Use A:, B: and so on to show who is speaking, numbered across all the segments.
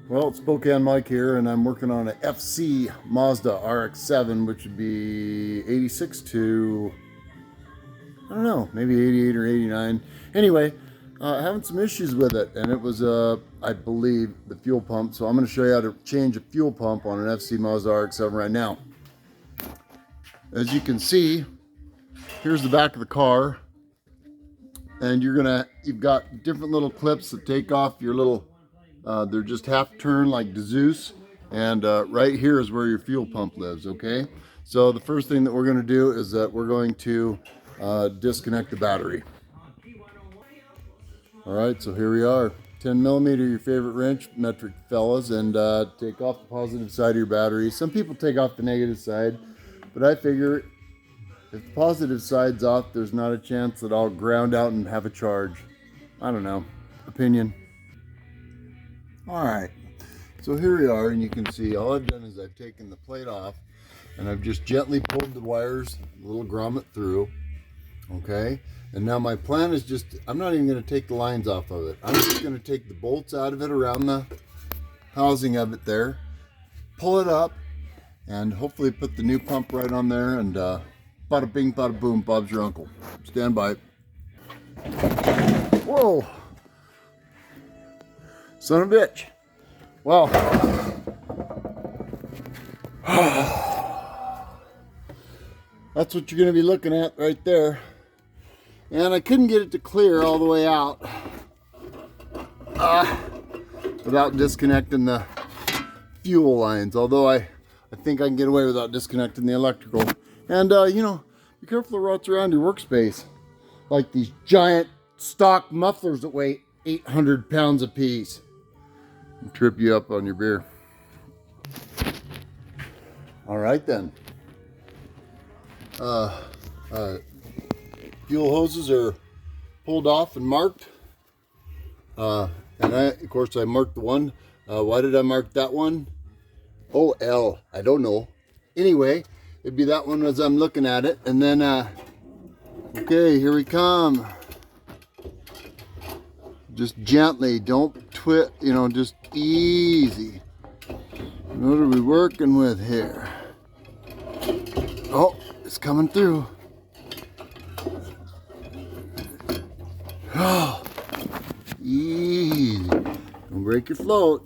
A: Well, it's Spokane Mike here, and I'm working on an FC Mazda RX-7, which would be 86 to, I don't know, maybe 88 or 89. Anyway, having some issues with it, and it was, I believe, the fuel pump. So I'm going to show you how to change a fuel pump on an FC Mazda RX-7 right now. As you can see, here's the back of the car, and you've got different little clips that take off your little. They're just half turn like Zeus, and right here is where your fuel pump lives, okay? So the first thing that we're going to do is that we're going to disconnect the battery. Alright, so here we are. 10 millimeter, your favorite wrench, metric fellas, and take off the positive side of your battery. Some people take off the negative side, but I figure if the positive side's off, there's not a chance that I'll ground out and have a charge. I don't know. Opinion. Alright, so here we are, and you can see all I've done is I've taken the plate off and I've just gently pulled the wires, a little grommet through, okay? And now my plan is just, I'm not even going to take the lines off of it. I'm just going to take the bolts out of it around the housing of it there, pull it up, and hopefully put the new pump right on there, and bada bing, bada boom, Bob's your uncle. Stand by. Whoa! Son of a bitch. Well, that's what you're going to be looking at right there. And I couldn't get it to clear all the way out without disconnecting the fuel lines. Although I think I can get away without disconnecting the electrical. And, you know, be careful of what's around your workspace. Like these giant stock mufflers that weigh 800 pounds a piece. Trip you up on your beer. All right then. Fuel hoses are pulled off and marked. And of course I marked the one. Why did I mark that one? OL, I don't know. Anyway, it'd be that one as I'm looking at it. And then, okay, here we come. Just gently, don't twist, you know, just easy. What are we working with here? Oh, it's coming through. Oh, easy. Don't break your float.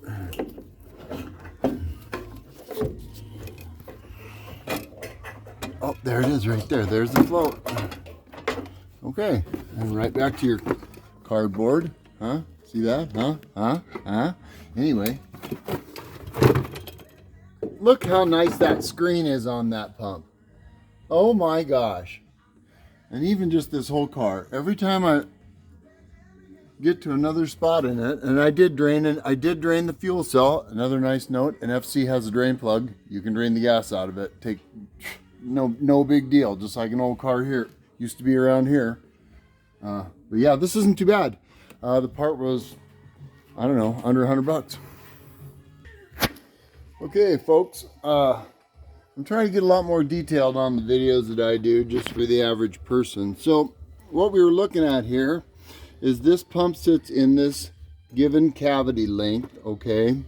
A: Oh, there it is right there. There's the float. Okay, and right back to your cardboard. Huh? See that? Huh? Anyway. Look how nice that screen is on that pump. Oh my gosh. And even just this whole car. Every time I get to another spot in it, and I did drain the fuel cell. Another nice note, an FC has a drain plug. You can drain the gas out of it. No big deal. Just like an old car here. Used to be around here. But yeah, this isn't too bad. The part was, I don't know, under $100. Okay, folks, I'm trying to get a lot more detailed on the videos that I do just for the average person. So what we were looking at here is this pump sits in this given cavity length, okay?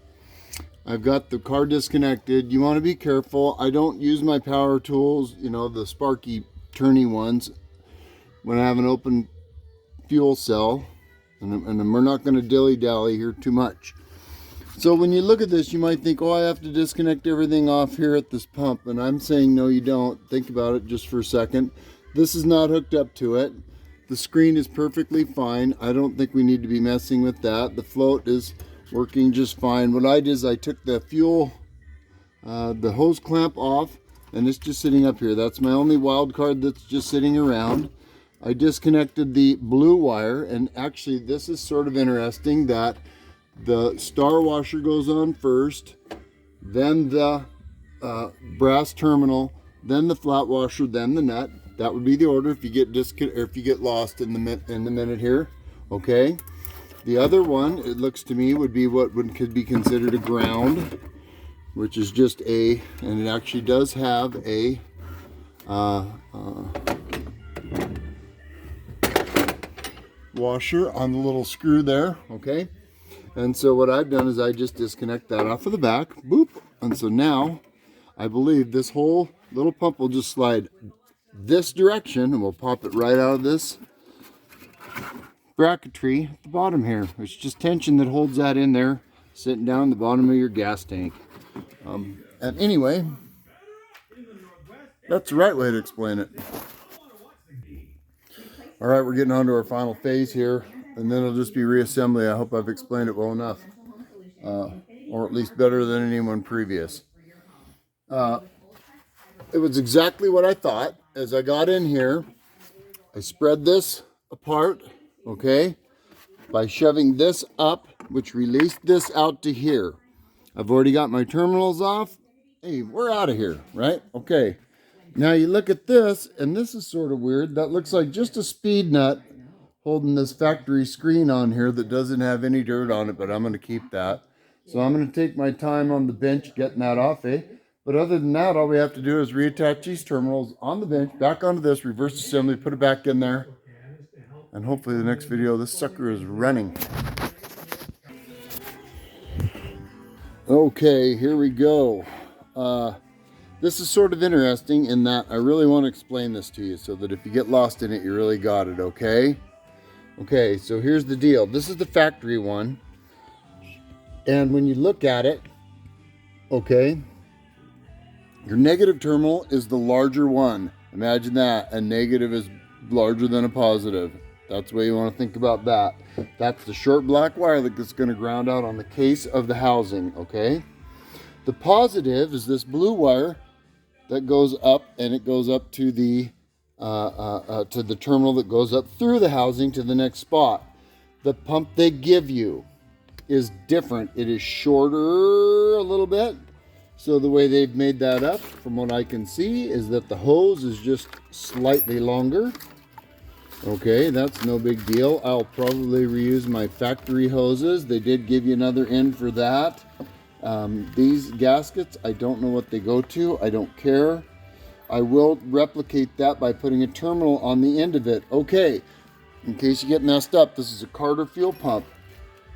A: I've got the car disconnected. You want to be careful. I don't use my power tools, you know, the sparky turny ones, when I have an open fuel cell. And we're not going to dilly-dally here too much. So when you look at this, you might think, oh, I have to disconnect everything off here at this pump. And I'm saying, no, you don't. Think about it just for a second. This is not hooked up to it. The screen is perfectly fine. I don't think we need to be messing with that. The float is working just fine. What I did is I took the fuel, the hose clamp off, and it's just sitting up here. That's my only wild card that's just sitting around. I disconnected the blue wire, and actually this is sort of interesting that the star washer goes on first, then the brass terminal, then the flat washer, then the nut. That would be the order if you get lost in the minute here. Okay. The other one, it looks to me, would be what could be considered a ground, which is just and it actually does have a washer on the little screw there, okay? And so what I've done is I just disconnect that off of the back, boop. And so now I believe this whole little pump will just slide this direction and we'll pop it right out of this bracketry at the bottom here. It's just tension that holds that in there, sitting down the bottom of your gas tank. And anyway, that's the right way to explain it. All right, we're getting on to our final phase here, and then it'll just be reassembly. I hope I've explained it well enough, or at least better than anyone previous. It was exactly what I thought. As I got in here, I spread this apart, okay, by shoving this up, which released this out to here. I've already got my terminals off. Hey, we're out of here, right? Okay. Now you look at this, and this is sort of weird. That looks like just a speed nut holding this factory screen on here that doesn't have any dirt on it, but I'm going to keep that. So I'm going to take my time on the bench getting that off, eh? But other than that, all we have to do is reattach these terminals on the bench, back onto this, reverse assembly, put it back in there, and hopefully the next video, this sucker is running. Okay, here we go. This is sort of interesting in that I really want to explain this to you so that if you get lost in it, you really got it, okay? Okay, so here's the deal. This is the factory one. And when you look at it, okay, your negative terminal is the larger one. Imagine that. A negative is larger than a positive. That's the way you want to think about that. That's the short black wire that's going to ground out on the case of the housing, okay? The positive is this blue wire that goes up, and it goes up to the terminal that goes up through the housing to the next spot. The pump they give you is different. It is shorter a little bit. So the way they've made that up, from what I can see, is that the hose is just slightly longer. Okay, that's no big deal. I'll probably reuse my factory hoses. They did give you another end for that. These gaskets, I don't know what they go to. I don't care. I will replicate that by putting a terminal on the end of it. Okay, in case you get messed up, this is a Carter fuel pump.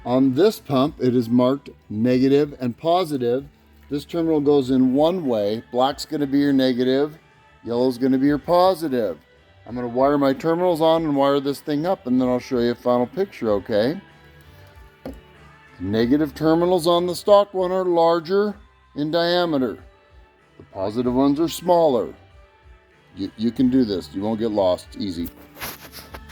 A: On this pump, it is marked negative and positive. This terminal goes in one way. Black's going to be your negative. Yellow's going to be your positive. I'm going to wire my terminals on and wire this thing up, and then I'll show you a final picture, okay? Negative terminals on the stock one are larger in diameter. The positive ones are smaller. You can do this. You won't get lost. Easy.